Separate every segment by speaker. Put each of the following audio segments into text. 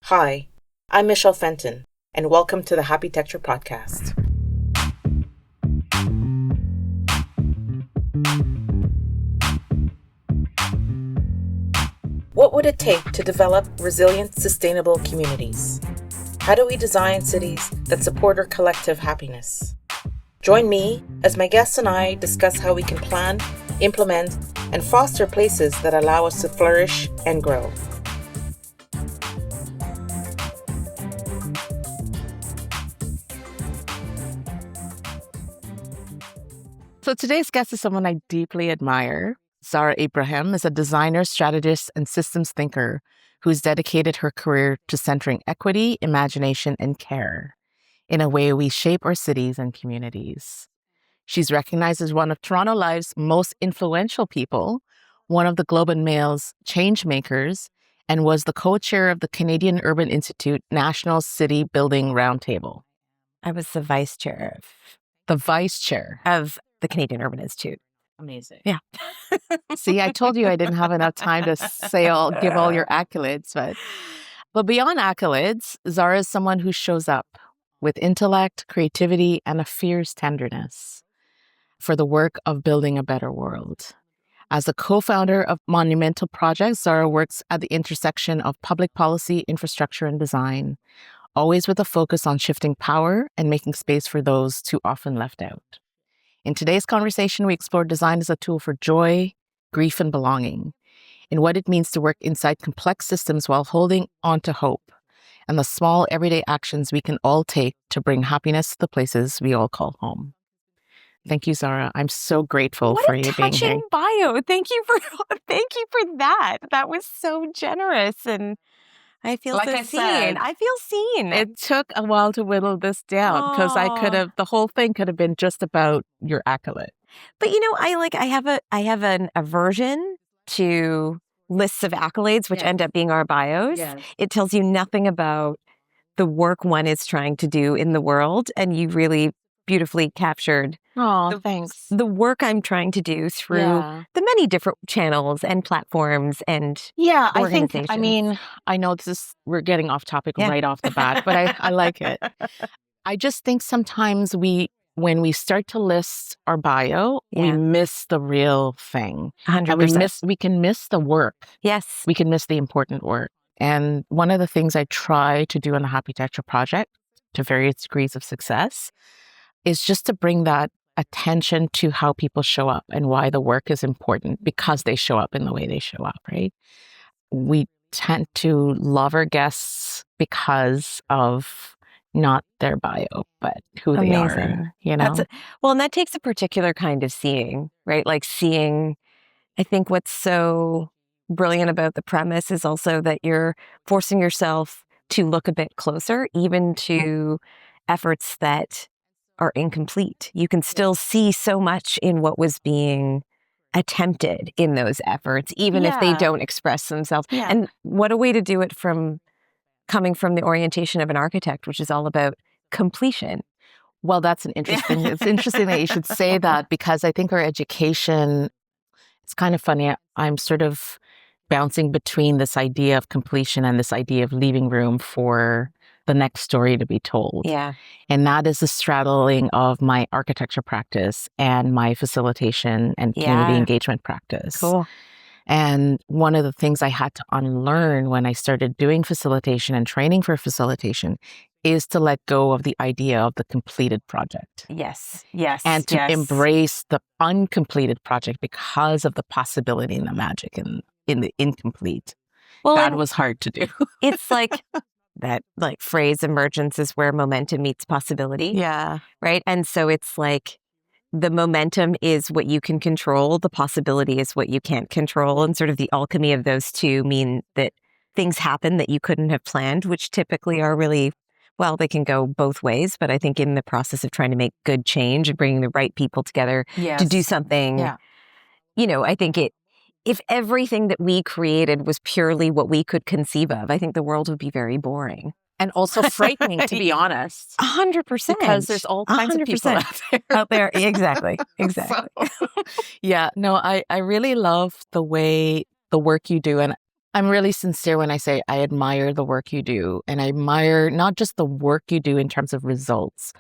Speaker 1: Hi, I'm Michelle Fenton, and welcome to the Happy Texture Podcast. What would it take to develop resilient, sustainable communities? How do we design cities that support our collective happiness? Join me as my guests and I discuss how we can plan, implement, and foster places that allow us to flourish and grow. So today's guest is someone I deeply admire. Zahra Ebrahim is a designer, strategist, and systems thinker who's dedicated her career to centering equity, imagination, and care in a way we shape our cities and communities. She's recognized as one of Toronto Live's most influential people, one of the Globe and Mail's change makers, and was the co-chair of the Canadian Urban Institute National City Building Roundtable.
Speaker 2: I was the vice chair
Speaker 1: of
Speaker 2: the Canadian Urban Institute.
Speaker 1: Amazing.
Speaker 2: Yeah.
Speaker 1: See, I told you I didn't have enough time to give all your accolades, but beyond accolades, Zahra is someone who shows up with intellect, creativity, and a fierce tenderness for the work of building a better world. As a co-founder of Monumental Projects, Zahra works at the intersection of public policy, infrastructure, and design, always with a focus on shifting power and making space for those too often left out. In today's conversation, we explore design as a tool for joy, grief, and belonging, and what it means to work inside complex systems while holding on to hope, and the small everyday actions we can all take to bring happiness to the places we all call home. Thank you, Zahra. I'm so grateful for you being here.
Speaker 2: What a touching bio. Thank you for that. That was so generous, and I feel
Speaker 1: Like
Speaker 2: so
Speaker 1: I
Speaker 2: seen.
Speaker 1: said,
Speaker 2: I feel seen.
Speaker 1: It took a while to whittle this down because the whole thing could have been just about your accolade.
Speaker 2: But I have an aversion to lists of accolades, which end up being our bios.
Speaker 1: Yes.
Speaker 2: It tells you nothing about the work one is trying to do in the world, and you really beautifully captured
Speaker 1: Thanks.
Speaker 2: the work I'm trying to do through the many different channels and platforms and organizations.
Speaker 1: I know we're getting off topic right off the bat, but I like it. I just think sometimes when we start to list our bio, we miss the real thing.
Speaker 2: 100%.
Speaker 1: And we can miss the work.
Speaker 2: Yes.
Speaker 1: We can miss the important work. And one of the things I try to do in the Happy Texture Project, to various degrees of success, is just to bring that attention to how people show up and why the work is important because they show up in the way they show up, right? We tend to love our guests because of not their bio, but who they are,
Speaker 2: and that takes a particular kind of seeing, right? Like seeing, I think what's so brilliant about the premise is also that you're forcing yourself to look a bit closer, even to efforts that are incomplete. You can still see so much in what was being attempted in those efforts, even if they don't express themselves.
Speaker 1: Yeah.
Speaker 2: And what a way to do it coming from the orientation of an architect, which is all about completion.
Speaker 1: Well, it's interesting that you should say that, because I think our education, it's kind of funny. I'm sort of bouncing between this idea of completion and this idea of leaving room for the next story to be told.
Speaker 2: Yeah.
Speaker 1: And that is the straddling of my architecture practice and my facilitation and community engagement practice.
Speaker 2: Cool.
Speaker 1: And one of the things I had to unlearn when I started doing facilitation and training for facilitation is to let go of the idea of the completed project.
Speaker 2: Yes.
Speaker 1: And to embrace the uncompleted project because of the possibility and the magic in the incomplete.
Speaker 2: Well,
Speaker 1: that was hard to do.
Speaker 2: It's like that phrase, emergence is where momentum meets possibility.
Speaker 1: Yeah.
Speaker 2: Right. And so it's like the momentum is what you can control. The possibility is what you can't control. And sort of the alchemy of those two mean that things happen that you couldn't have planned, which typically are really, they can go both ways. But I think in the process of trying to make good change and bringing the right people together to do something, I think if everything that we created was purely what we could conceive of, I think the world would be very boring.
Speaker 1: And also frightening, to be honest.
Speaker 2: 100%.
Speaker 1: Because there's all kinds of people
Speaker 2: out there. Exactly.
Speaker 1: I really love the work you do. And I'm really sincere when I say I admire the work you do. And I admire not just the work you do in terms of results,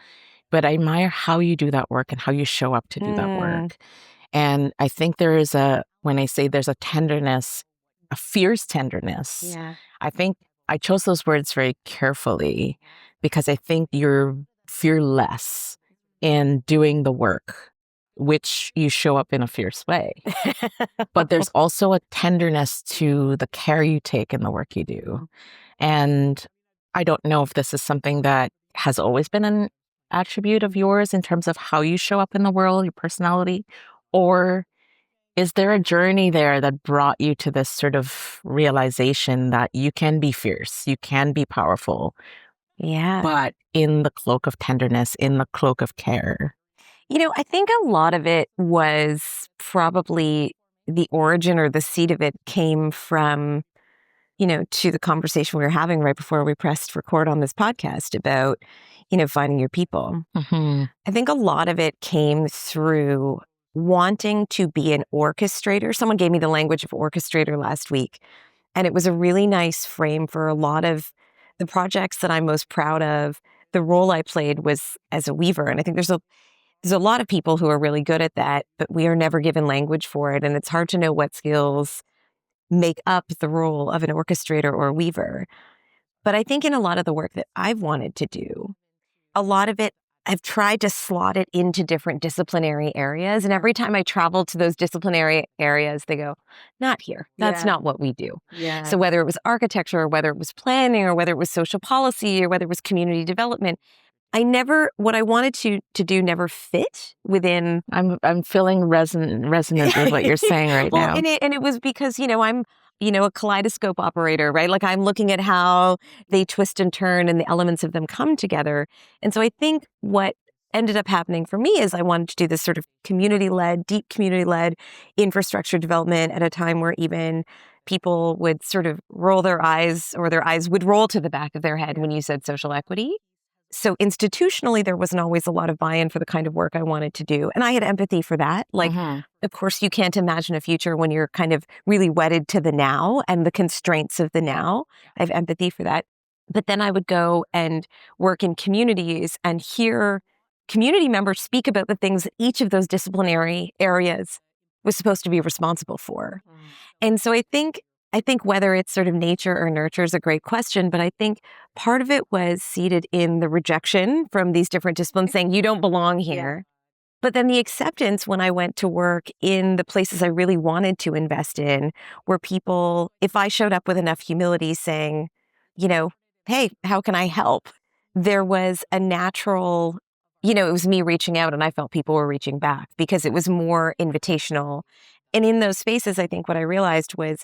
Speaker 1: but I admire how you do that work and how you show up to do that work. And I think when I say there's a tenderness, a fierce tenderness, I think I chose those words very carefully because I think you're fearless in doing the work, which you show up in a fierce way. But there's also a tenderness to the care you take in the work you do. And I don't know if this is something that has always been an attribute of yours in terms of how you show up in the world, your personality, or is there a journey there that brought you to this sort of realization that you can be fierce, you can be powerful, but in the cloak of tenderness, in the cloak of care?
Speaker 2: I think a lot of it was probably the origin or the seed of it came from, to the conversation we were having right before we pressed record on this podcast about, finding your people.
Speaker 1: Mm-hmm.
Speaker 2: I think a lot of it came through wanting to be an orchestrator. Someone gave me the language of orchestrator last week, and it was a really nice frame for a lot of the projects that I'm most proud of. The role I played was as a weaver, and I think there's a lot of people who are really good at that, but we are never given language for it, and it's hard to know what skills make up the role of an orchestrator or a weaver. But I think in a lot of the work that I've wanted to do, a lot of it, I've tried to slot it into different disciplinary areas. And every time I travel to those disciplinary areas, they go, not here. That's not what we do. So whether it was architecture, or whether it was planning, or whether it was social policy, or whether it was community development, what I wanted to do never fit within.
Speaker 1: I'm feeling resonant with what you're saying right now.
Speaker 2: And it was because, I'm, a kaleidoscope operator, right? Like I'm looking at how they twist and turn and the elements of them come together. And so I think what ended up happening for me is I wanted to do this sort of deep community-led infrastructure development at a time where even people would sort of roll their eyes, or their eyes would roll to the back of their head when you said social equity. So institutionally, there wasn't always a lot of buy-in for the kind of work I wanted to do. And I had empathy for that. Like, of course, you can't imagine a future when you're kind of really wedded to the now and the constraints of the now. I have empathy for that. But then I would go and work in communities and hear community members speak about the things that each of those disciplinary areas was supposed to be responsible for. And so I think whether it's sort of nature or nurture is a great question, but I think part of it was seated in the rejection from these different disciplines saying, you don't belong here. But then the acceptance when I went to work in the places I really wanted to invest in were people, if I showed up with enough humility saying, hey, how can I help? There was a natural, it was me reaching out, and I felt people were reaching back because it was more invitational. And in those spaces, I think what I realized was,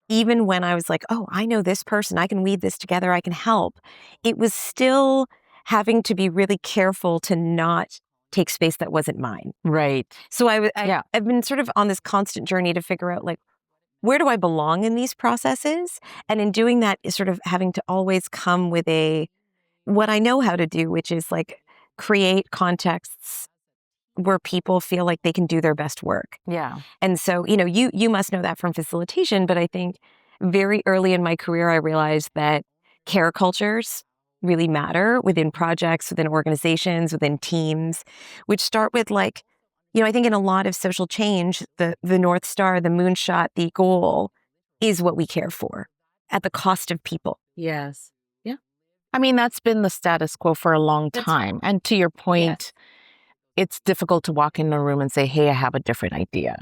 Speaker 2: even when I was like, oh, I know this person, I can weave this together, I can help, it was still having to be really careful to not take space that wasn't mine.
Speaker 1: Right.
Speaker 2: So I've been sort of on this constant journey to figure out, like, where do I belong in these processes? And in doing that is sort of having to always come with what I know how to do, which is like create contexts where people feel like they can do their best work.
Speaker 1: Yeah.
Speaker 2: And so, you must know that from facilitation, but I think very early in my career, I realized that care cultures really matter within projects, within organizations, within teams, which start with like, I think in a lot of social change, the North Star, the moonshot, the goal is what we care for at the cost of people.
Speaker 1: Yes. Yeah. I mean, that's been the status quo for a long time. And to your point, it's difficult to walk in a room and say, hey, I have a different idea.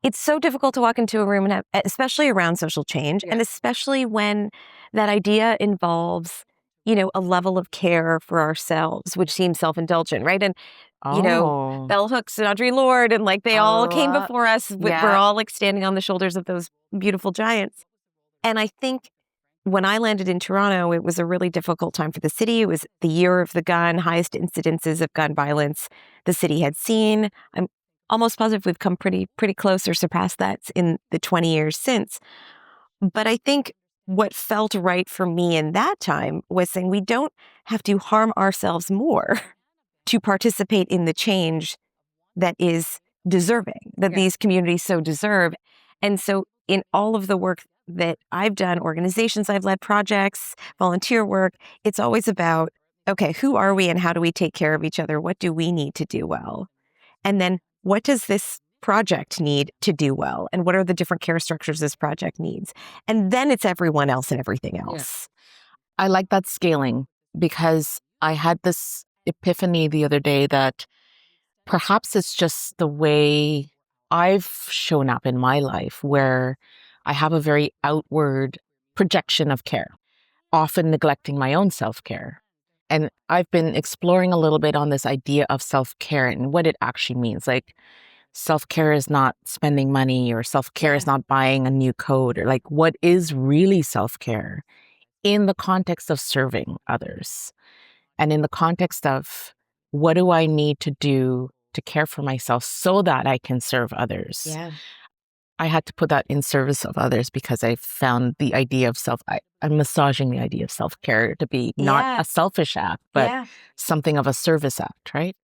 Speaker 2: It's so difficult to walk into a room, and especially around social change, and especially when that idea involves, a level of care for ourselves, which seems self-indulgent, right? And, bell hooks and Audre Lorde, and like they all came before us. We're all like standing on the shoulders of those beautiful giants. And I think when I landed in Toronto, it was a really difficult time for the city. It was the year of the gun, highest incidences of gun violence the city had seen. I'm almost positive we've come pretty close or surpassed that in the 20 years since. But I think what felt right for me in that time was saying we don't have to harm ourselves more to participate in the change that is deserving, that these communities so deserve. And so in all of the work that I've done, organizations I've led, projects, volunteer work, it's always about, okay, who are we and how do we take care of each other? What do we need to do well? And then what does this project need to do well? And what are the different care structures this project needs? And then it's everyone else and everything else.
Speaker 1: I like that scaling because I had this epiphany the other day that perhaps it's just the way I've shown up in my life where I have a very outward projection of care, often neglecting my own self-care. And I've been exploring a little bit on this idea of self-care and what it actually means. Like, self-care is not spending money, or self-care is not buying a new coat, or like, what is really self-care in the context of serving others and in the context of what do I need to do to care for myself so that I can serve others.
Speaker 2: Yeah.
Speaker 1: I had to put that in service of others because I found the idea of I'm massaging the idea of self-care to be not a selfish act, but something of a service act, right?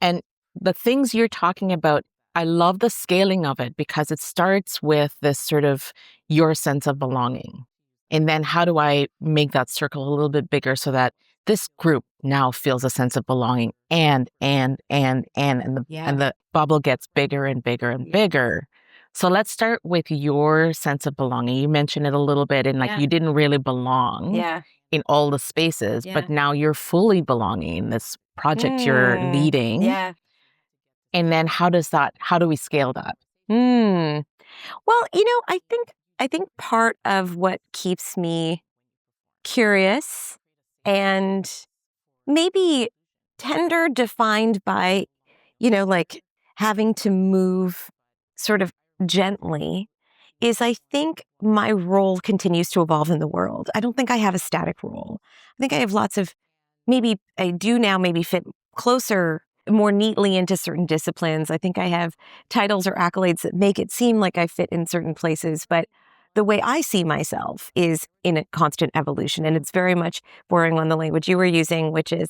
Speaker 1: And the things you're talking about, I love the scaling of it because it starts with this sort of your sense of belonging. And then how do I make that circle a little bit bigger so that this group now feels a sense of belonging and the bubble gets bigger and bigger and bigger. So let's start with your sense of belonging. You mentioned it a little bit and you didn't really belong in all the spaces, but now you're fully belonging in this project you're leading.
Speaker 2: Yeah.
Speaker 1: And then how do we scale that?
Speaker 2: Well, I think part of what keeps me curious and maybe tender, defined by, like having to move sort of gently, is I think my role continues to evolve in the world. I don't think I have a static role. I think I have lots of, maybe I do now maybe fit closer, more neatly into certain disciplines. I think I have titles or accolades that make it seem like I fit in certain places, but the way I see myself is in a constant evolution. And it's very much borrowing on the language you were using, which is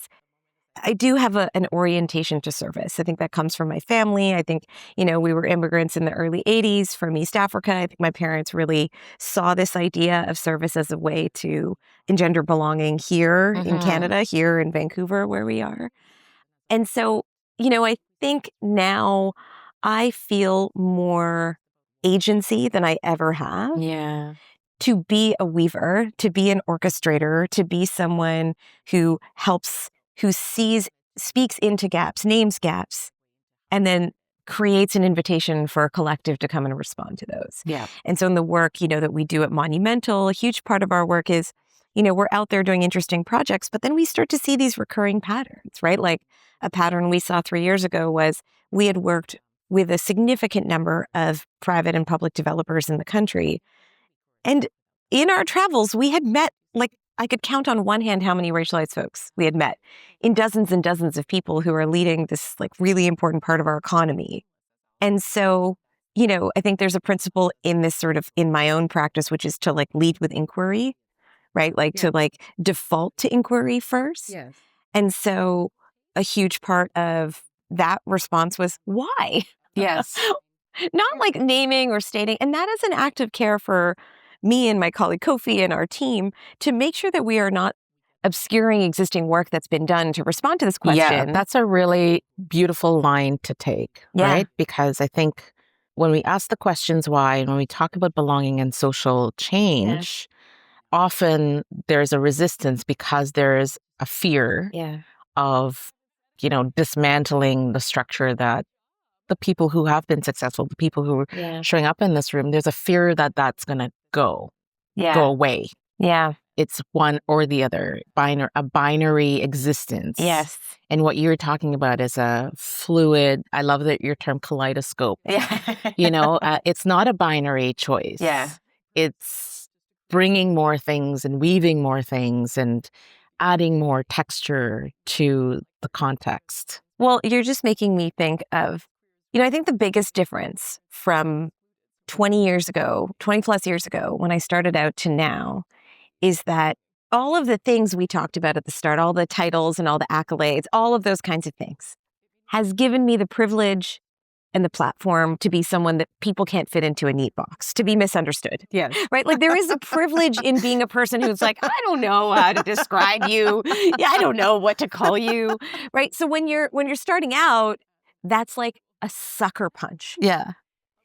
Speaker 2: I do have an orientation to service. I think that comes from my family. I think, we were immigrants in the early 80s from East Africa. I think my parents really saw this idea of service as a way to engender belonging here in Canada, here in Vancouver, where we are. And so, I think now I feel more agency than I ever have.
Speaker 1: Yeah.
Speaker 2: To be a weaver, to be an orchestrator, to be someone who helps, who speaks into gaps, names gaps, and then creates an invitation for a collective to come and respond to those.
Speaker 1: Yeah.
Speaker 2: And so in the work, that we do at Monumental, a huge part of our work is, we're out there doing interesting projects, but then we start to see these recurring patterns, right? Like a pattern we saw 3 years ago was we had worked with a significant number of private and public developers in the country. And in our travels, we had met, I could count on one hand how many racialized folks we had met in dozens and dozens of people who are leading this really important part of our economy. And so, I think there's a principle in this sort of in my own practice, which is to lead with inquiry, right? To default to inquiry first.
Speaker 1: Yes.
Speaker 2: And so a huge part of that response was why?
Speaker 1: Yes.
Speaker 2: Not naming or stating. And that is an act of care for me and my colleague Kofi and our team to make sure that we are not obscuring existing work that's been done to respond to this question.
Speaker 1: Yeah, that's a really beautiful line to take, right? Because I think when we ask the questions why, and when we talk about belonging and social change, often there's a resistance because there's a fear of, dismantling the structure that the people who have been successful, the people who are showing up in this room, there's a fear that that's going to go away.
Speaker 2: Yeah.
Speaker 1: It's one or the other, a binary existence.
Speaker 2: Yes.
Speaker 1: And what you're talking about is a fluid, I love your term kaleidoscope.
Speaker 2: Yeah.
Speaker 1: It's not a binary choice.
Speaker 2: Yeah.
Speaker 1: It's bringing more things and weaving more things and adding more texture to the context.
Speaker 2: Well, you're just making me think of, I think the biggest difference from 20 plus years ago, when I started out to now, is that all of the things we talked about at the start, all the titles and all the accolades, all of those kinds of things, has given me the privilege and the platform to be someone that people can't fit into a neat box, to be misunderstood.
Speaker 1: Yes.
Speaker 2: Right? Like there is a privilege in being a person who's like, I don't know how to describe you. Yeah, I don't know what to call you. Right? So when you're starting out, that's like a sucker punch.
Speaker 1: Yeah.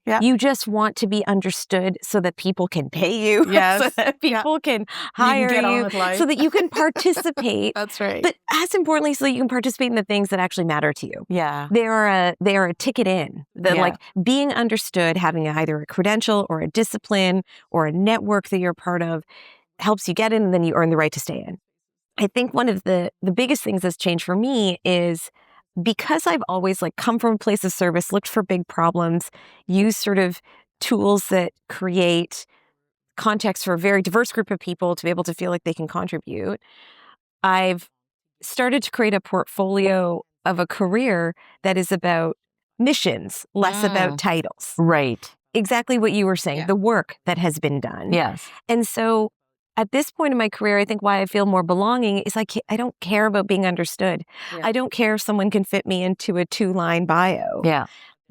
Speaker 1: Yeah.
Speaker 2: You just want to be understood so that people can pay you,
Speaker 1: Yes.
Speaker 2: so that people can hire
Speaker 1: get on
Speaker 2: you,
Speaker 1: with life.
Speaker 2: so that you can participate.
Speaker 1: That's right.
Speaker 2: But as importantly, so that you can participate in the things that actually matter to you.
Speaker 1: Yeah.
Speaker 2: They are a ticket in. Like being understood, having either a credential or a discipline or a network that you're part of helps you get in, and then you earn the right to stay in. I think one of the biggest things that's changed for me is because I've always like come from a place of service, looked for big problems, used sort of tools that create context for a very diverse group of people to be able to feel like they can contribute. I've started to create a portfolio of a career that is about missions, less about titles.
Speaker 1: Right.
Speaker 2: Exactly what you were saying, the work that has been done.
Speaker 1: Yes.
Speaker 2: And so at this point in my career, I think why I feel more belonging is I don't care about being understood.
Speaker 1: Yeah.
Speaker 2: I don't care if someone can fit me into a 2-line bio.
Speaker 1: Yeah.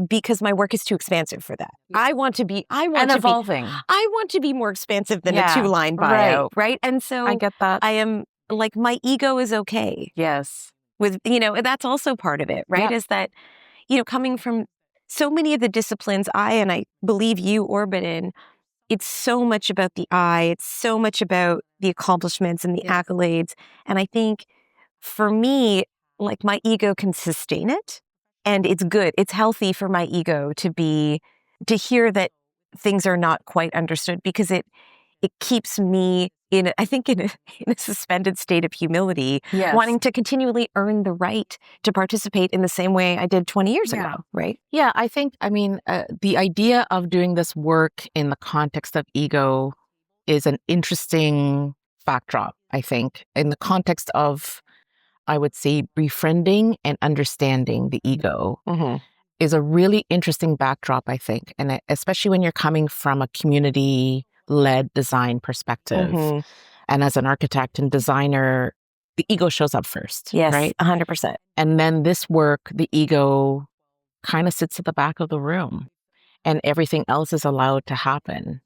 Speaker 2: Because my work is too expansive for that. I want to be
Speaker 1: evolving.
Speaker 2: I want to be more expansive than a 2-line bio, right? And so
Speaker 1: I get that.
Speaker 2: I am like, my ego is okay.
Speaker 1: Yes.
Speaker 2: With, that's also part of it, right? Is that, coming from so many of the disciplines I believe you orbit in, it's so much about the I, it's so much about the accomplishments and the accolades. And I think for me, like my ego can sustain it, and it's good. It's healthy for my ego to hear that things are not quite understood, because it keeps me in a suspended state of humility, wanting to continually earn the right to participate in the same way I did 20 years ago, right?
Speaker 1: Yeah, the idea of doing this work in the context of ego is an interesting backdrop, I think, in the context of, I would say, befriending and understanding the ego is a really interesting backdrop, I think. And especially when you're coming from a community-led design perspective. And as an architect and designer, the ego shows up first.
Speaker 2: Yes,
Speaker 1: right?
Speaker 2: 100%.
Speaker 1: And then this work, the ego kind of sits at the back of the room, and everything else is allowed to happen.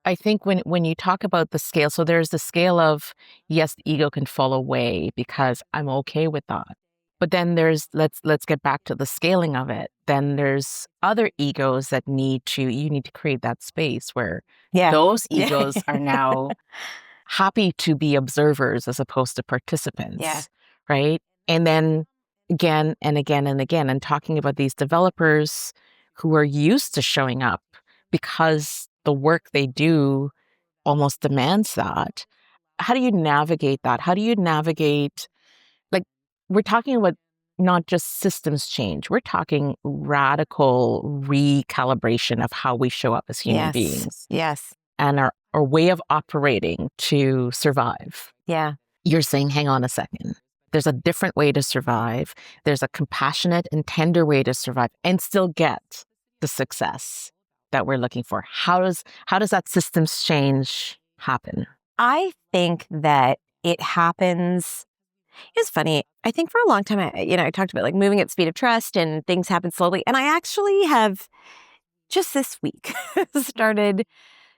Speaker 1: I think when you talk about the scale, so there's the scale of, yes, the ego can fall away because I'm okay with that. But then there's, let's get back to the scaling of it. Then there's other egos that you need to create that space where those egos are now happy to be observers as opposed to participants, right? And then again and again and again, and talking about these developers who are used to showing up because the work they do almost demands that. How do you navigate that? How do you navigate, like, we're talking about not just systems change, we're talking radical recalibration of how we show up as human beings.
Speaker 2: Yes.
Speaker 1: And our way of operating to survive.
Speaker 2: Yeah.
Speaker 1: You're saying, hang on a second. There's a different way to survive. There's a compassionate and tender way to survive and still get the success that we're looking for. How does that systems change happen?
Speaker 2: I think that it happens. It's funny. I think for a long time, I talked about like moving at speed of trust and things happen slowly. And I actually have just this week started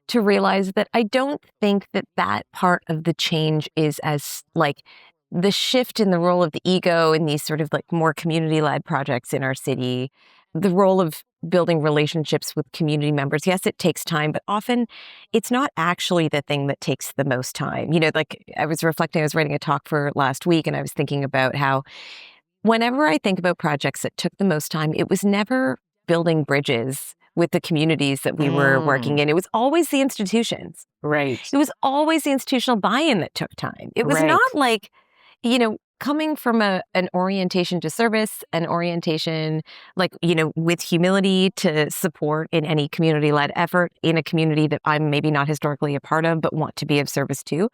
Speaker 2: to realize that I don't think that part of the change is as like the shift in the role of the ego in these sort of like more community-led projects in our city, the role of building relationships with community members. Yes, it takes time, but often it's not actually the thing that takes the most time. Like I was writing a talk for last week, and I was thinking about how whenever I think about projects that took the most time, it was never building bridges with the communities that we were working in. It was always the institutions.
Speaker 1: Right.
Speaker 2: It was always the institutional buy-in that took time. It was not like, coming from an orientation to service, an orientation like, with humility to support in any community-led effort in a community that I'm maybe not historically a part of, but want to be of service to.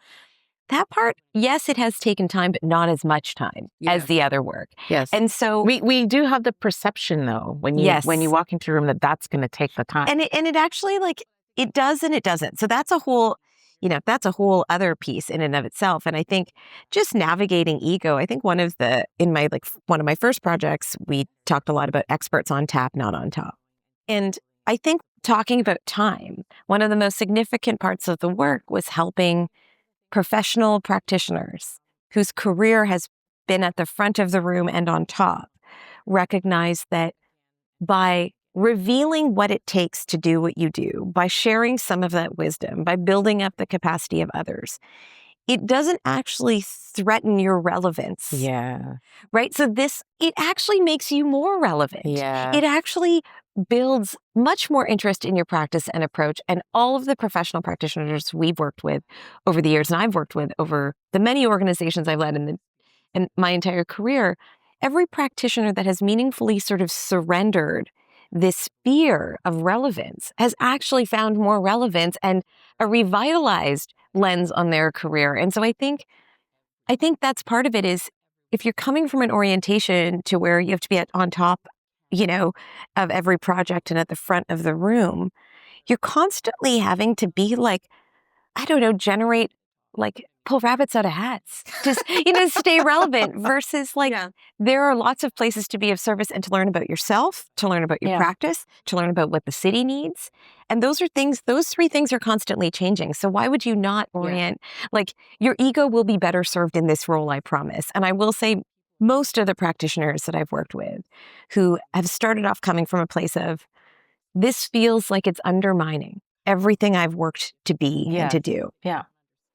Speaker 2: That part, yes, it has taken time, but not as much time as the other work.
Speaker 1: Yes.
Speaker 2: And so
Speaker 1: we do have the perception, though, when you walk into a room, that's going to take the time.
Speaker 2: And it actually, like, it does and it doesn't. So that's a whole other piece in and of itself. And I think just navigating ego, I think one of my first projects, we talked a lot about experts on tap, not on top. And I think talking about time, one of the most significant parts of the work was helping professional practitioners whose career has been at the front of the room and on top recognize that by revealing what it takes to do what you do, by sharing some of that wisdom, by building up the capacity of others, it doesn't actually threaten your relevance.
Speaker 1: Yeah.
Speaker 2: Right? So it actually makes you more relevant.
Speaker 1: Yeah.
Speaker 2: It actually builds much more interest in your practice and approach. And all of the professional practitioners we've worked with over the years, and I've worked with over the many organizations I've led in my entire career, every practitioner that has meaningfully sort of surrendered this fear of relevance has actually found more relevance and a revitalized lens on their career. And so I think that's part of it is if you're coming from an orientation to where you have to be on top, of every project and at the front of the room, you're constantly having to be like, I don't know, generate, like pull rabbits out of hats, just, stay relevant versus there are lots of places to be of service and to learn about yourself, to learn about your practice, to learn about what the city needs. And those three things are constantly changing. So why would you not orient, your ego will be better served in this role, I promise. And I will say most of the practitioners that I've worked with who have started off coming from a place of, this feels like it's undermining everything I've worked to be and to do.
Speaker 1: Yeah.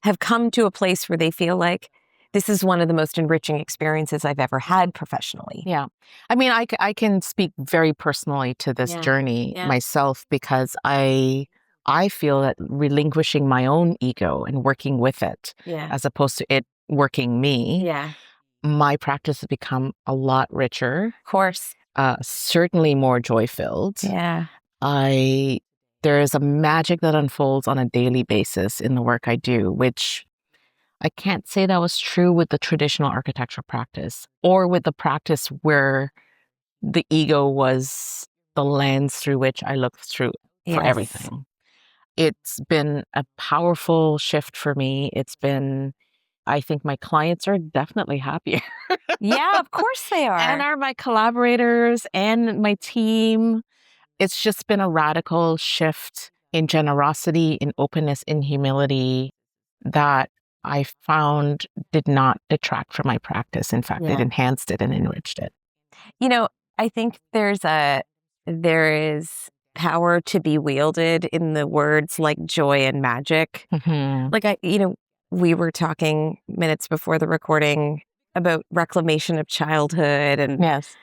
Speaker 2: Have come to a place where they feel like this is one of the most enriching experiences I've ever had professionally.
Speaker 1: Yeah. I mean, I can speak very personally to this journey myself because I feel that relinquishing my own ego and working with it as opposed to it working me, my practice has become a lot richer.
Speaker 2: Of course.
Speaker 1: Certainly more joy-filled.
Speaker 2: Yeah.
Speaker 1: There is a magic that unfolds on a daily basis in the work I do, which I can't say that was true with the traditional architectural practice or with the practice where the ego was the lens through which I looked through for everything. It's been a powerful shift for me. I think my clients are definitely happier.
Speaker 2: Yeah, of course they are.
Speaker 1: And are my collaborators and my team. It's just been a radical shift in generosity, in openness, in humility that I found did not detract from my practice. In fact, it enhanced it and enriched it.
Speaker 2: I think there is power to be wielded in the words like joy and magic.
Speaker 1: Mm-hmm.
Speaker 2: We were talking minutes before the recording about reclamation of childhood and
Speaker 1: Yes.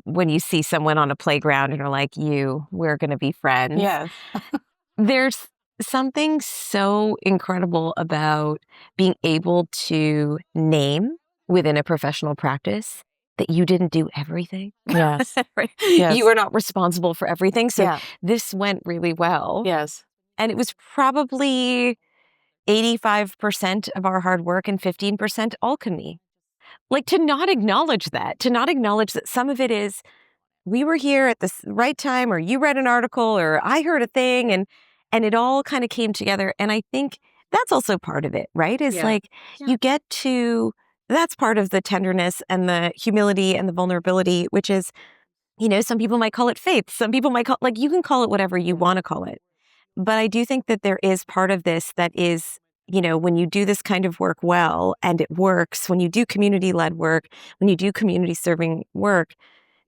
Speaker 2: when you see someone on a playground and are like, we're going to be friends.
Speaker 1: Yes.
Speaker 2: There's something so incredible about being able to name within a professional practice that you didn't do everything.
Speaker 1: Yes.
Speaker 2: Right?
Speaker 1: Yes.
Speaker 2: You were not responsible for everything. So this went really well.
Speaker 1: Yes.
Speaker 2: And it was probably 85% of our hard work and 15% alchemy. To not acknowledge that some of it is, we were here at the right time, or you read an article, or I heard a thing, and it all kind of came together. And I think that's also part of it, right? Is you get to, that's part of the tenderness and the humility and the vulnerability, which is, some people might call it faith. Some people might call, you can call it whatever you want to call it. But I do think that there is part of this that is, when you do this kind of work well, and it works, when you do community-led work, when you do community-serving work,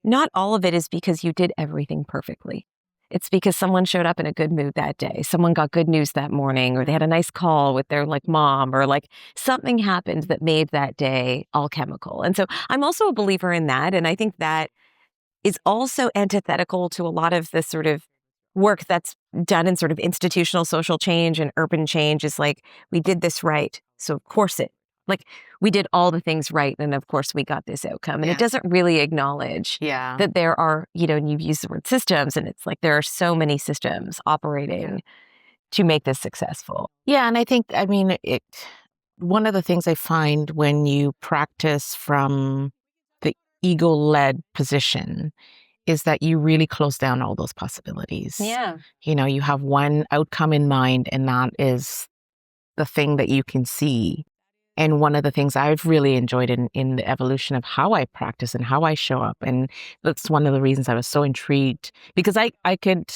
Speaker 2: not all of it is because you did everything perfectly. It's because someone showed up in a good mood that day. Someone got good news that morning, or they had a nice call with their mom, or something happened that made that day alchemical. And so I'm also a believer in that. And I think that is also antithetical to a lot of the sort of work that's done in sort of institutional social change and urban change is we did this right. So of course we did all the things right. And of course we got this outcome. And it doesn't really acknowledge that there are, and you've used the word systems, and it's there are so many systems operating to make this successful.
Speaker 1: Yeah. And I think, one of the things I find when you practice from the ego-led position is that you really close down all those possibilities.
Speaker 2: Yeah.
Speaker 1: You have one outcome in mind, and that is the thing that you can see. And one of the things I've really enjoyed in the evolution of how I practice and how I show up, and that's one of the reasons I was so intrigued, because I could,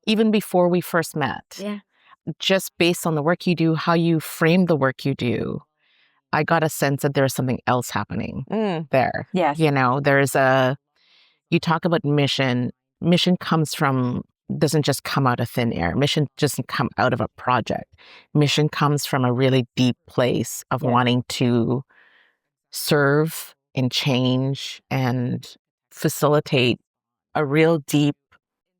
Speaker 1: even before we first met, just based on the work you do, how you frame the work you do, I got a sense that there's something else happening there.
Speaker 2: Yes.
Speaker 1: You talk about mission. Mission doesn't just come out of thin air. Mission doesn't come out of a project. Mission comes from a really deep place of wanting to serve and change and facilitate a real deep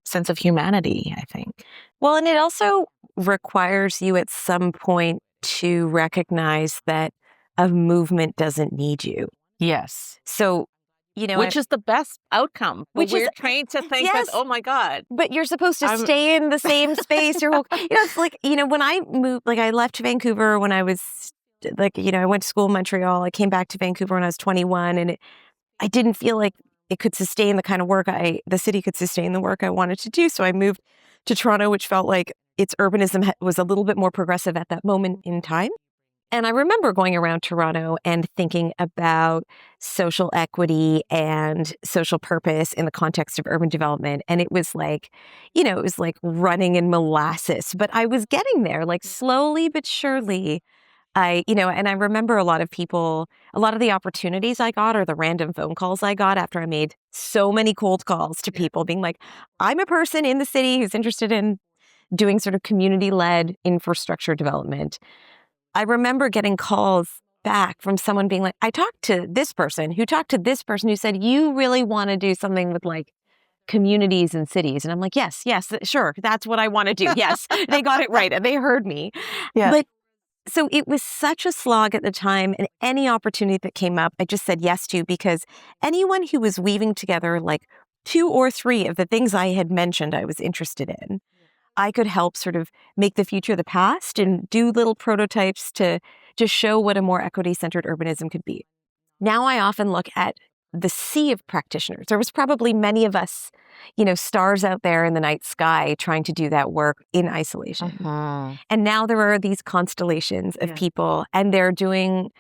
Speaker 1: sense of humanity, I think.
Speaker 2: Well, and it also requires you at some point to recognize that a movement doesn't need you.
Speaker 1: Yes.
Speaker 2: So,
Speaker 1: which is the best outcome.
Speaker 2: Which
Speaker 1: we're trained to think that, oh my God.
Speaker 2: But you're supposed to stay in the same space your whole, it's like, when I moved, like I left Vancouver when I was like, I went to school in Montreal. I came back to Vancouver when I was 21, and I didn't feel like it could sustain the kind of work the city could sustain the work I wanted to do. So I moved to Toronto, which felt like its urbanism was a little bit more progressive at that moment in time. And I remember going around Toronto and thinking about social equity and social purpose in the context of urban development. And it was like, it was like running in molasses, but I was getting there, like slowly but surely. And I remember a lot of the opportunities I got or the random phone calls I got after I made so many cold calls to people being like, I'm a person in the city who's interested in doing sort of community-led infrastructure development. I remember getting calls back from someone being like, I talked to this person who talked to this person who said, you really want to do something with like communities and cities. And I'm like, yes, sure. That's what I want to do. Yes, they got it right. And they heard me.
Speaker 1: Yeah.
Speaker 2: But so it was such a slog at the time, and any opportunity that came up, I just said yes to, because anyone who was weaving together like 2 or 3 of the things I had mentioned I was interested in, I could help sort of make the future the past and do little prototypes to show what a more equity-centered urbanism could be. Now I often look at the sea of practitioners. There was probably many of us, stars out there in the night sky trying to do that work in isolation. And now there are these constellations of people, and they're doing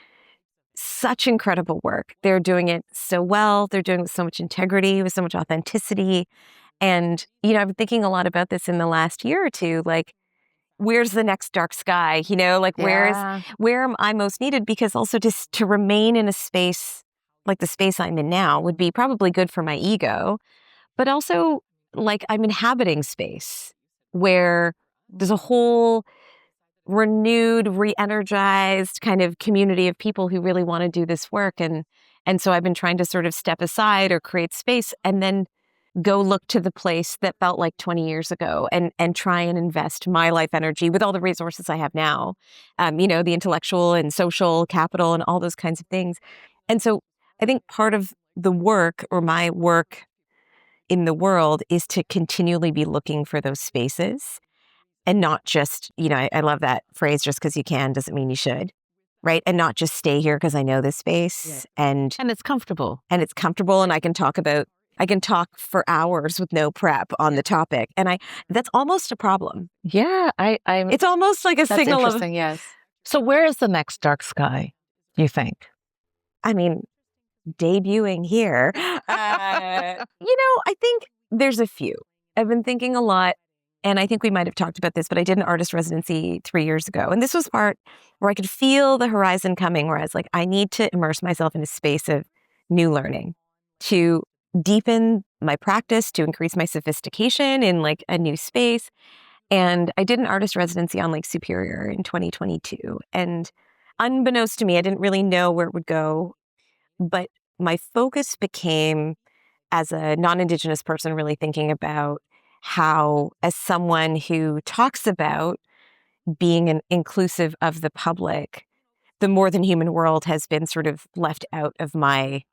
Speaker 2: such incredible work. They're doing it so well. They're doing it with so much integrity, with so much authenticity. And, I've been thinking a lot about this in the last year or two, like, where's the next dark sky? Where am I most needed? Because also just to remain in a space like the space I'm in now would be probably good for my ego, but also like I'm inhabiting space where there's a whole renewed, re-energized kind of community of people who really want to do this work. And so I've been trying to sort of step aside or create space and then go look to the place that felt like 20 years ago and try and invest my life energy with all the resources I have now, the intellectual and social capital and all those kinds of things. And so I think part of the work or my work in the world is to continually be looking for those spaces and not just, I love that phrase, just because you can doesn't mean you should, right? And not just stay here because I know this space. And
Speaker 1: it's comfortable.
Speaker 2: And it's comfortable, and I can talk for hours with no prep on the topic. And that's almost a problem.
Speaker 1: Yeah.
Speaker 2: It's almost like a signal of,
Speaker 1: yes. So where is the next dark sky, you think?
Speaker 2: I mean, debuting here. I think there's a few. I've been thinking a lot, and I think we might have talked about this, but I did an artist residency 3 years ago. And this was part where I could feel the horizon coming, where I was like, I need to immerse myself in a space of new learning to deepen my practice, to increase my sophistication in like a new space. And I did an artist residency on Lake Superior in 2022. And unbeknownst to me, I didn't really know where it would go. But my focus became, as a non-Indigenous person, really thinking about how, as someone who talks about being an inclusive of the public, the more than human world has been sort of left out of my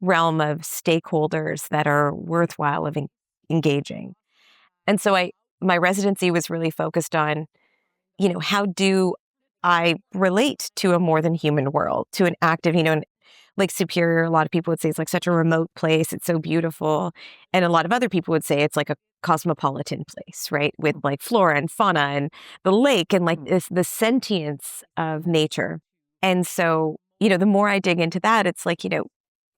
Speaker 2: realm of stakeholders that are worthwhile of engaging. And so my residency was really focused on, how do I relate to a more than human world, to an active, Lake Superior, a lot of people would say it's like such a remote place. It's so beautiful. And a lot of other people would say it's like a cosmopolitan place, right? With like flora and fauna and the lake and like the sentience of nature. And so, the more I dig into that, it's like,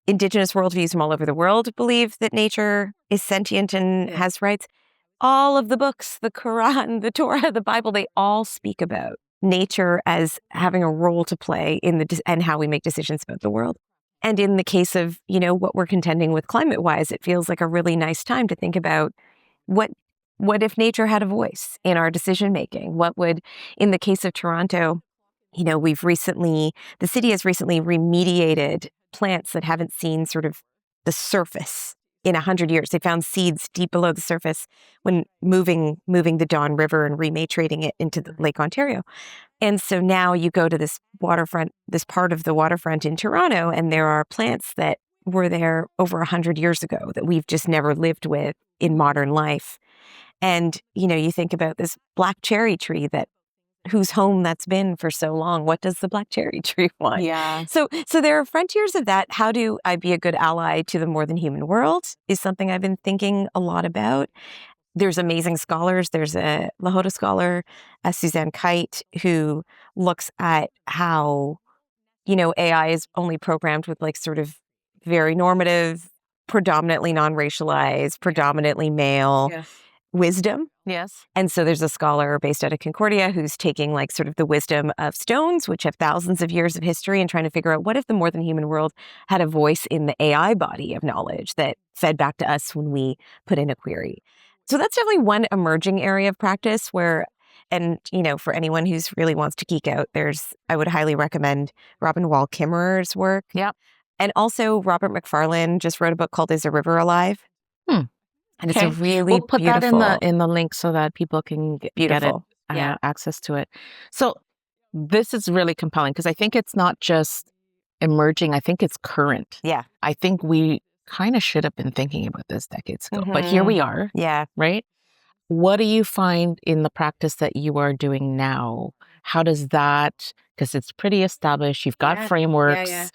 Speaker 2: indigenous worldviews from all over the world believe that nature is sentient and has rights. All of the books, the Quran, the Torah, the Bible, they all speak about nature as having a role to play in and how we make decisions about the world. And in the case of, what we're contending with climate-wise, it feels like a really nice time to think about what if nature had a voice in our decision making? What would, in the case of Toronto, the city has recently remediated plants that haven't seen sort of the surface in 100 years. They found seeds deep below the surface when moving the Don River and rematriating it into Lake Ontario. And so now you go to this part of the waterfront in Toronto, and there are plants that were there over 100 years ago that we've just never lived with in modern life. And, you think about this black cherry tree whose home that's been for so long. What does the black cherry tree want?
Speaker 1: Yeah.
Speaker 2: So there are frontiers of that. How do I be a good ally to the more than human world is something I've been thinking a lot about. There's amazing scholars. There's a Lakota scholar, Suzanne Kite, who looks at how, AI is only programmed with like sort of very normative, predominantly non-racialized, predominantly male wisdom.
Speaker 1: Yes.
Speaker 2: And so there's a scholar based out of Concordia who's taking like sort of the wisdom of stones, which have thousands of years of history, and trying to figure out what if the more than human world had a voice in the AI body of knowledge that fed back to us when we put in a query. So that's definitely one emerging area of practice where, and for anyone who's really wants to geek out, I would highly recommend Robin Wall Kimmerer's work.
Speaker 1: Yep.
Speaker 2: And also Robert McFarlane just wrote a book called Is a River Alive? And it's a really
Speaker 1: we'll put
Speaker 2: beautiful,
Speaker 1: that in the link so that people can get it, access to it. So this is really compelling because I think it's not just emerging. I think it's current.
Speaker 2: Yeah.
Speaker 1: I think we kind of should have been thinking about this decades ago, but here we are.
Speaker 2: Yeah.
Speaker 1: Right? What do you find in the practice that you are doing now? How does that, because it's pretty established, you've got frameworks,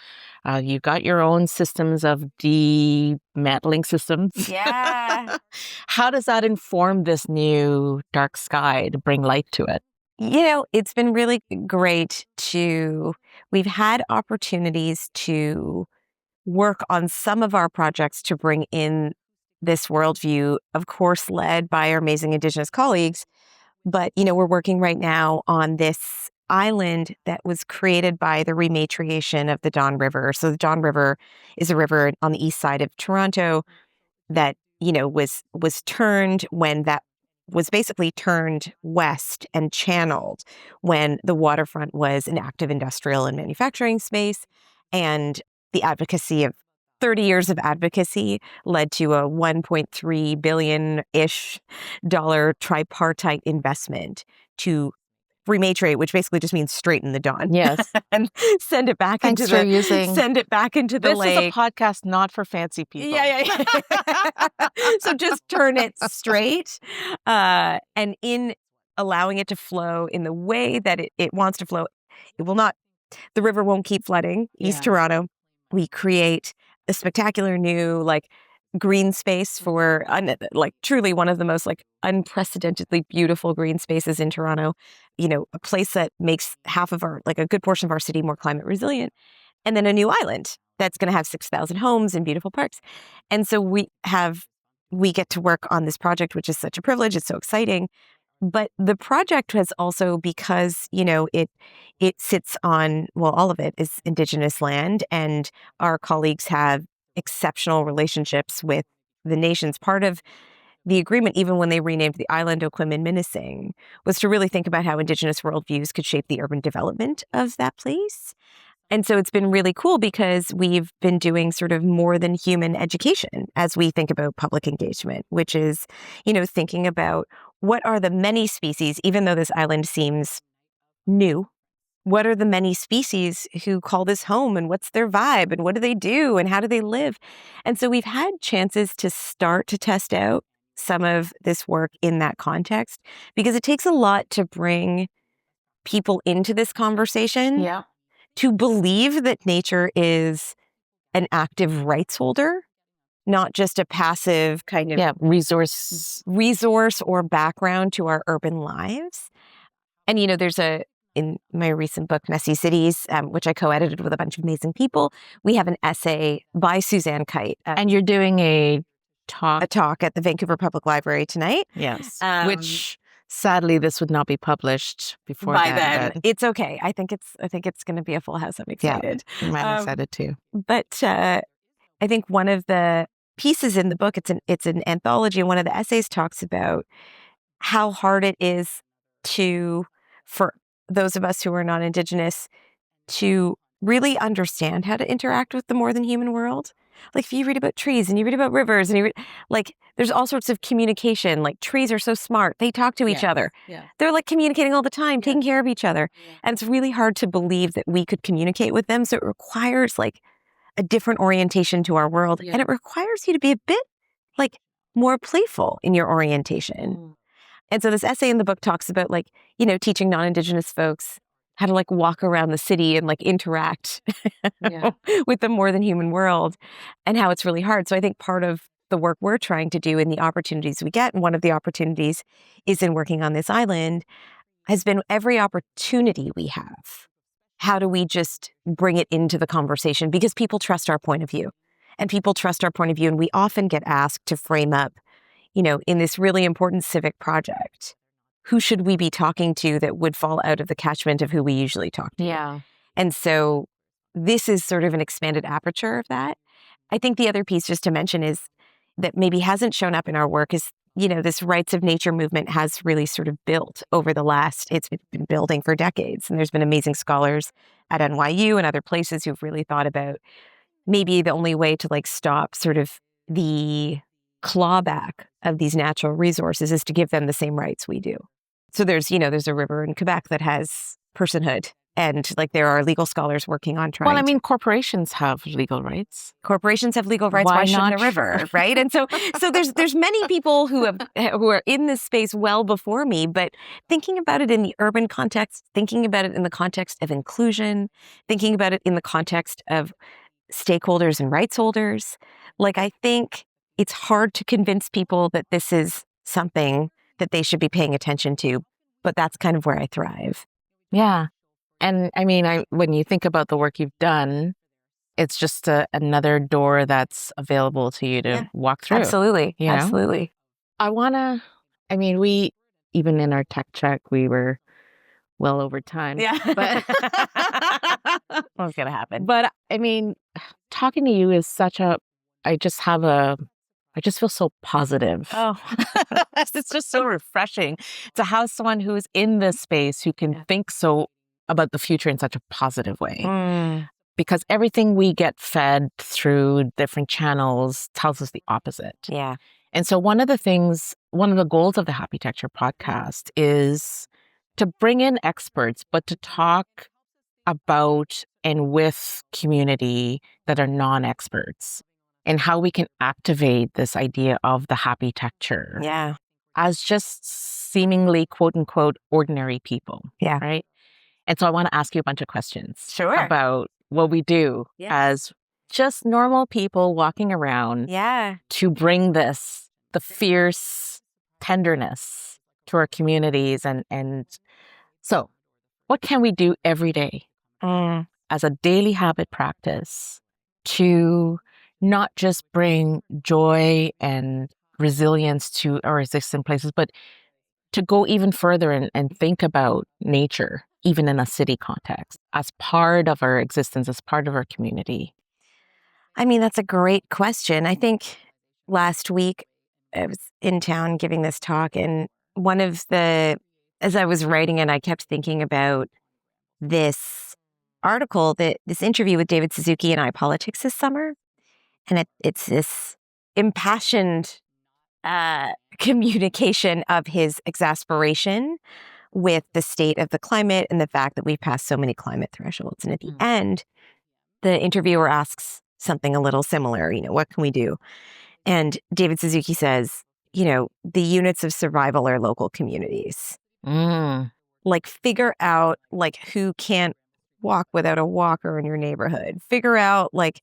Speaker 1: you've got your own systems of demantling systems.
Speaker 2: Yeah.
Speaker 1: How does that inform this new dark sky to bring light to it?
Speaker 2: It's been really great we've had opportunities to work on some of our projects to bring in this worldview, of course, led by our amazing Indigenous colleagues. But, we're working right now on this island that was created by the rematriation of the Don River. So the Don River is a river on the east side of Toronto that, was turned when that was basically turned west and channeled when the waterfront was an active industrial and manufacturing space. And the advocacy of 30 years of advocacy led to a $1.3 billion-ish tripartite investment to rematriate, which basically just means straighten the Don.
Speaker 1: Yes.
Speaker 2: And send it back into the
Speaker 1: this
Speaker 2: lake.
Speaker 1: This is a podcast not for fancy people.
Speaker 2: Yeah. So just turn it straight. And in allowing it to flow in the way that it wants to flow, the river won't keep flooding East Toronto. We create a spectacular new green space for truly one of the most unprecedentedly beautiful green spaces in Toronto. A place that makes half of a good portion of our city more climate resilient. And then a new island that's going to have 6,000 homes and beautiful parks. And so we get to work on this project, which is such a privilege. It's so exciting. But the project has also, because, it sits on, all of it is Indigenous land, and our colleagues have exceptional relationships with the nations. Part of the agreement, even when they renamed the island Oquim-Minising, was to really think about how Indigenous worldviews could shape the urban development of that place. And so it's been really cool because we've been doing sort of more than human education as we think about public engagement, which is, thinking about what are the many species, even though this island seems new, what are the many species who call this home, and what's their vibe, and what do they do, and how do they live? And so we've had chances to start to test out some of this work in that context, because it takes a lot to bring people into this conversation.
Speaker 1: Yeah.
Speaker 2: To believe that nature is an active rights holder, not just a passive kind of resource or background to our urban lives. And, there's a in my recent book, Messy Cities, which I co-edited with a bunch of amazing people, we have an essay by Suzanne Kite.
Speaker 1: And you're doing a
Speaker 2: talk at the Vancouver Public Library tonight.
Speaker 1: Yes. Which sadly this would not be published before
Speaker 2: by
Speaker 1: then.
Speaker 2: But it's okay. I think it's going to be a full house. I'm excited.
Speaker 1: Yeah, I'm excited too.
Speaker 2: But I think one of the pieces in the book, it's an anthology, and one of the essays talks about how hard it is for those of us who are not Indigenous to really understand how to interact with the more than human world. Like if you read about trees and you read about rivers and there's all sorts of communication. Like trees are so smart. They talk to each other. Yeah. They're like communicating all the time, taking care of each other. Yeah. And it's really hard to believe that we could communicate with them. So it requires like a different orientation to our world. Yeah. And it requires you to be a bit like more playful in your orientation. Mm. And so this essay in the book talks about like, teaching non-Indigenous folks how to like walk around the city and like interact with the more than human world, and how it's really hard. So I think part of the work we're trying to do and the opportunities we get, and one of the opportunities is in working on this island, has been every opportunity we have. How do we just bring it into the conversation? Because people trust our point of view, and people trust our point of view. And we often get asked to frame up, in this really important civic project, who should we be talking to that would fall out of the catchment of who we usually talk to? Yeah. And so this is sort of an expanded aperture of that. I think the other piece just to mention is that maybe hasn't shown up in our work is, this rights of nature movement has really sort of built over it's been building for decades. And there's been amazing scholars at NYU and other places who've really thought about maybe the only way to like stop sort of the clawback of these natural resources is to give them the same rights we do. So there's a river in Quebec that has personhood, and like there are legal scholars working on trying. Well,
Speaker 1: I mean, corporations have legal rights.
Speaker 2: Corporations have legal rights. Why shouldn't a river, right? And so there's many people who are in this space well before me, but thinking about it in the urban context, thinking about it in the context of inclusion, thinking about it in the context of stakeholders and rights holders, like I think it's hard to convince people that this is something that they should be paying attention to, but that's kind of where I thrive.
Speaker 1: Yeah. And I mean, when you think about the work you've done, it's just another door that's available to you to walk through.
Speaker 2: Absolutely. Absolutely.
Speaker 1: We, even in our tech check, we were well over time.
Speaker 2: Yeah.
Speaker 1: But
Speaker 2: what's going to happen?
Speaker 1: But I mean, talking to you is I just feel so positive.
Speaker 2: Oh,
Speaker 1: it's just so refreshing to have someone who is in this space who can think so about the future in such a positive way. Mm. Because everything we get fed through different channels tells us the opposite.
Speaker 2: Yeah.
Speaker 1: And so one of the goals of the Happy Texture podcast is to bring in experts, but to talk about and with community that are non-experts, and how we can activate this idea of the happy texture as just seemingly, quote unquote, ordinary people.
Speaker 2: Yeah.
Speaker 1: Right. And so I want to ask you a bunch of questions
Speaker 2: about
Speaker 1: what we do as just normal people walking around to bring the fierce tenderness to our communities. And so what can we do every day as a daily habit practice to not just bring joy and resilience to our existing places, but to go even further and think about nature, even in a city context, as part of our existence, as part of our community?
Speaker 2: I mean, that's a great question. I think last week I was in town giving this talk, and as I was writing it, I kept thinking about this this interview with David Suzuki in iPolitics this summer. And it's this impassioned communication of his exasperation with the state of the climate and the fact that we've passed so many climate thresholds. And at the end, the interviewer asks something a little similar, what can we do? And David Suzuki says, the units of survival are local communities. Like figure out like who can't walk without a walker in your neighborhood. Figure out like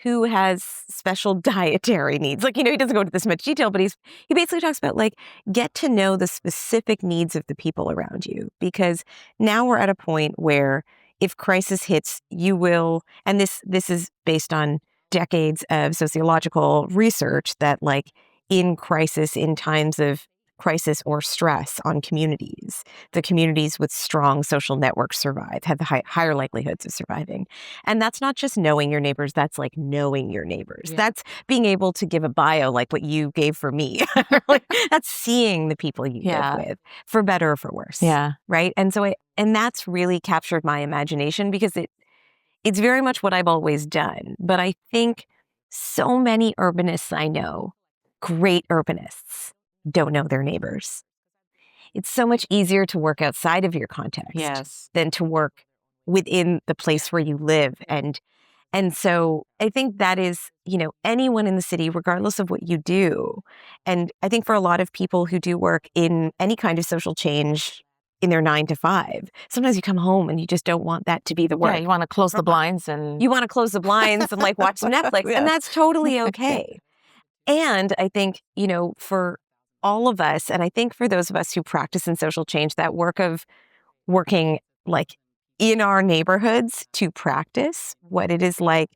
Speaker 2: who has special dietary needs. Like, he doesn't go into this much detail, but he basically talks about like, get to know the specific needs of the people around you. Because now we're at a point where if crisis hits, you will, and this is based on decades of sociological research that like in crisis, in times of crisis or stress on communities, the communities with strong social networks survive, have the higher likelihoods of surviving. And that's not just knowing your neighbors, that's like knowing your neighbors.
Speaker 1: Yeah.
Speaker 2: That's being able to give a bio like what you gave for me. Like, that's seeing the people you live with, for better or for worse.
Speaker 1: Yeah.
Speaker 2: Right? And so and that's really captured my imagination because it's very much what I've always done. But I think so many urbanists I know, great urbanists, don't know their neighbors. It's so much easier to work outside of your context than to work within the place where you live. And so I think that is, anyone in the city, regardless of what you do. And I think for a lot of people who do work in any kind of social change in their 9 to 5, sometimes you come home and you just don't want that to be the work.
Speaker 1: Yeah, you want to close the blinds and
Speaker 2: like watch some Netflix, and that's totally okay. And I think, for all of us, and I think for those of us who practice in social change, that work of working like in our neighborhoods to practice what it is like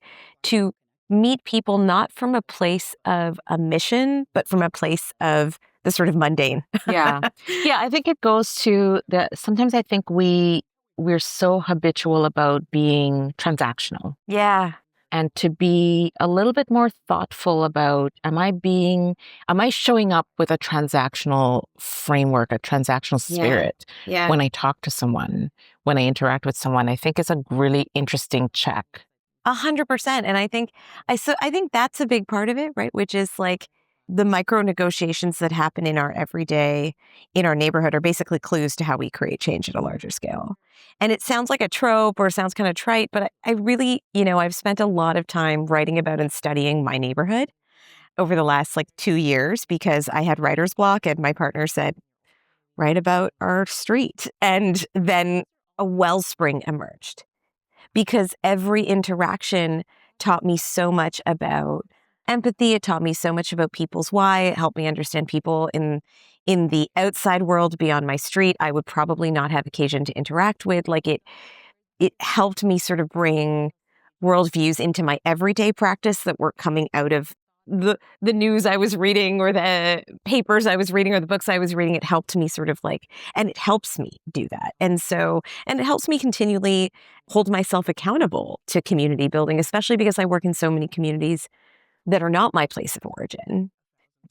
Speaker 2: to meet people not from a place of a mission, but from a place of the sort of mundane.
Speaker 1: Yeah. I think it goes to that. Sometimes I think we're so habitual about being transactional.
Speaker 2: Yeah.
Speaker 1: And to be a little bit more thoughtful about, am I showing up with a transactional framework, a transactional spirit when I talk to someone, when I interact with someone? I think it's a really interesting check.
Speaker 2: 100%. And I think that's a big part of it, right? Which is like the micro negotiations that happen in our everyday, in our neighborhood, are basically clues to how we create change at a larger scale. And it sounds like a trope or sounds kind of trite, but I really, I've spent a lot of time writing about and studying my neighborhood over the last 2 years because I had writer's block and my partner said, write about our street. And then a wellspring emerged because every interaction taught me so much about empathy. It taught me so much about people's why. It helped me understand people in the outside world beyond my street I would probably not have occasion to interact with. It helped me sort of bring worldviews into my everyday practice that were coming out of the news I was reading or the papers I was reading or the books I was reading. It helped me sort of and it helps me do that. And it helps me continually hold myself accountable to community building, especially because I work in so many communities that are not my place of origin,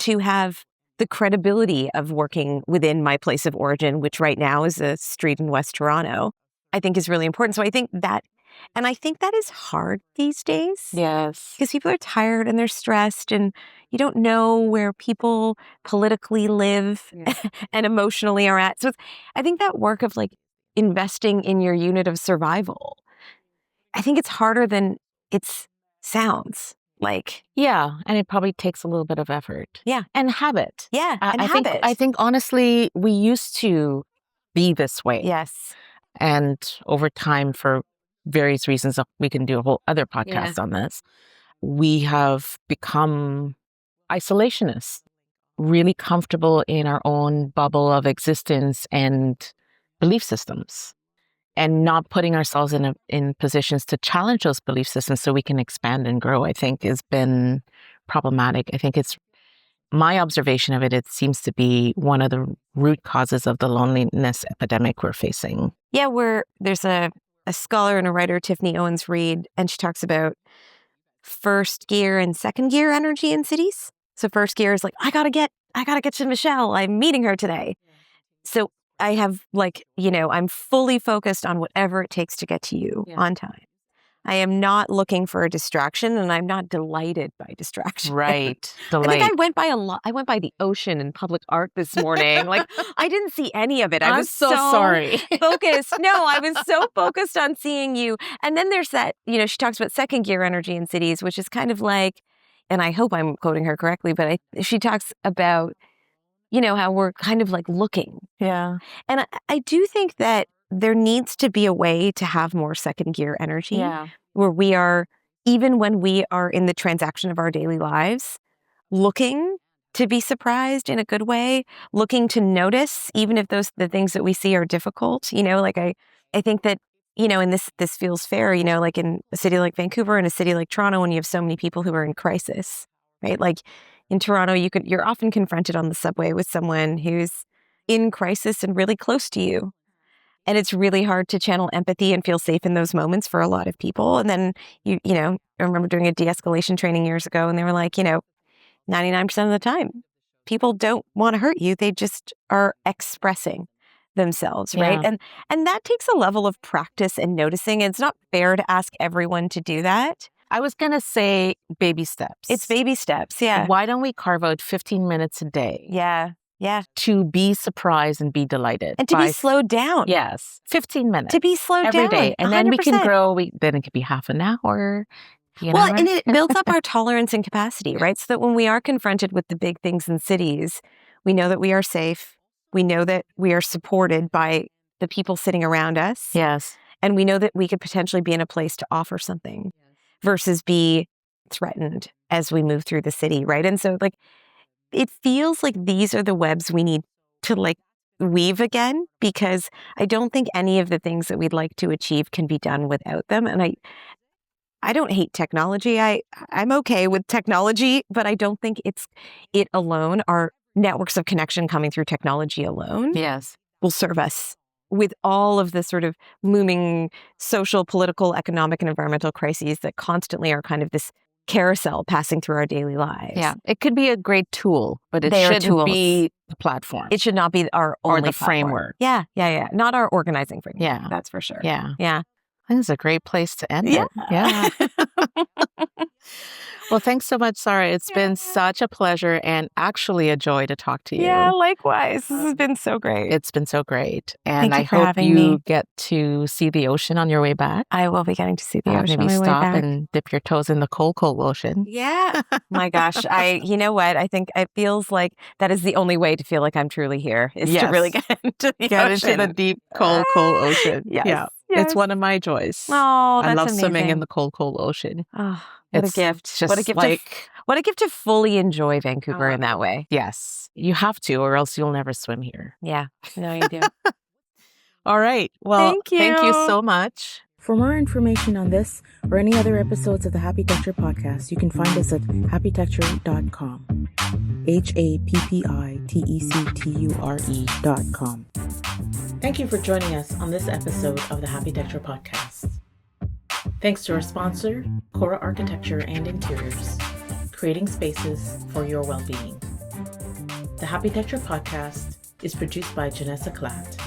Speaker 2: to have the credibility of working within my place of origin, which right now is a street in West Toronto, I think is really important. So I think that is hard these days.
Speaker 1: Yes.
Speaker 2: Because people are tired and they're stressed and you don't know where people politically live and emotionally are at. So I think that work of investing in your unit of survival, I think it's harder than it sounds.
Speaker 1: And it probably takes a little bit of effort.
Speaker 2: Yeah.
Speaker 1: And habit.
Speaker 2: Yeah. And
Speaker 1: habit. I think honestly, we used to be this way.
Speaker 2: Yes.
Speaker 1: And over time, for various reasons, we can do a whole other podcast on this, we have become isolationists, really comfortable in our own bubble of existence and belief systems, and not putting ourselves in positions to challenge those belief systems so we can expand and grow, I think has been problematic. I think it's my observation of it. It seems to be one of the root causes of the loneliness epidemic we're facing.
Speaker 2: Yeah, there's a scholar and a writer, Tiffany Owens-Reid, and she talks about first gear and second gear energy in cities. So first gear is I gotta get to Michelle. I'm meeting her today. So I have I'm fully focused on whatever it takes to get to you on time. I am not looking for a distraction, and I'm not delighted by distraction.
Speaker 1: Right.
Speaker 2: I think I went by the ocean in public art this morning. I didn't see any of it. I was
Speaker 1: so sorry.
Speaker 2: Focused. No, I was so focused on seeing you. And then there's that, she talks about second gear energy in cities, which is kind of and I hope I'm quoting her correctly, but she talks about, how we're kind of looking.
Speaker 1: Yeah.
Speaker 2: And I do think that there needs to be a way to have more second gear energy where we are even when we are in the transaction of our daily lives, looking to be surprised in a good way, looking to notice, even if the things that we see are difficult. Like I think that, and this feels fair, like in a city like Vancouver and a city like Toronto, when you have so many people who are in crisis, right? Like in Toronto, you're often confronted on the subway with someone who's in crisis and really close to you. And it's really hard to channel empathy and feel safe in those moments for a lot of people. And then, I remember doing a de-escalation training years ago, and they were like, 99% of the time, people don't want to hurt you. They just are expressing themselves, right?
Speaker 1: Yeah.
Speaker 2: And that takes a level of practice and noticing. It's not fair to ask everyone to do that.
Speaker 1: I was going to say baby steps.
Speaker 2: It's baby steps, yeah.
Speaker 1: Why don't we carve out 15 minutes a day?
Speaker 2: Yeah.
Speaker 1: To be surprised and be delighted.
Speaker 2: And to be slowed down.
Speaker 1: Yes. 15 minutes.
Speaker 2: To be slowed
Speaker 1: every
Speaker 2: down.
Speaker 1: day. And
Speaker 2: 100%.
Speaker 1: then we can grow. Then it could be half an hour.
Speaker 2: Well, and it builds up our tolerance and capacity, right? So that when we are confronted with the big things in cities, we know that we are safe. We know that we are supported by the people sitting around us.
Speaker 1: Yes.
Speaker 2: And we know that we could potentially be in a place to offer something versus be threatened as we move through the city, right? And so it feels like these are the webs we need to weave again, because I don't think any of the things that we'd like to achieve can be done without them. And I don't hate technology. I'm okay with technology, but I don't think it's it alone. Our networks of connection coming through technology alone will serve us with all of the sort of looming social, political, economic, and environmental crises that constantly are kind of this carousel passing through our daily lives.
Speaker 1: Yeah. It could be a great tool, but it shouldn't be the platform.
Speaker 2: It should not be our only
Speaker 1: or the
Speaker 2: platform.
Speaker 1: framework.
Speaker 2: Yeah. Not our organizing framework.
Speaker 1: Yeah.
Speaker 2: That's for sure.
Speaker 1: Yeah.
Speaker 2: Yeah.
Speaker 1: I think it's a great place to end it. Yeah. Well, thanks so much, Zahra. It's been such a pleasure and actually a joy to talk to you.
Speaker 2: Yeah, likewise. This has been so great.
Speaker 1: It's been so great. And
Speaker 2: Thank you for
Speaker 1: I hope
Speaker 2: having
Speaker 1: you
Speaker 2: me.
Speaker 1: get to see the ocean on your way back.
Speaker 2: I will be getting to see the ocean
Speaker 1: Maybe
Speaker 2: on my way
Speaker 1: stop
Speaker 2: back.
Speaker 1: and dip your toes in the cold ocean.
Speaker 2: Yeah. My gosh. You know what? I think it feels like that is the only way to feel like I'm truly here is to really get into the ocean.
Speaker 1: Into the deep, cold ocean.
Speaker 2: Yes.
Speaker 1: Yeah.
Speaker 2: Yes.
Speaker 1: It's one of my joys.
Speaker 2: Oh, that's
Speaker 1: I love
Speaker 2: amazing.
Speaker 1: swimming in the cold ocean.
Speaker 2: Oh, what a gift.
Speaker 1: Just
Speaker 2: what a gift to fully enjoy Vancouver in that way.
Speaker 1: Yes. You have to, or else you'll never swim here.
Speaker 2: Yeah. No, you do.
Speaker 1: All right. Well, thank you so much.
Speaker 3: For more information on this or any other episodes of the Happy Texture podcast, you can find us at happytecture.com. happytecture.com. Thank you for joining us on this episode of the Happy Texture podcast. Thanks to our sponsor, Cora Architecture and Interiors, creating spaces for your well-being. The Happy Texture podcast is produced by Janessa Klatt.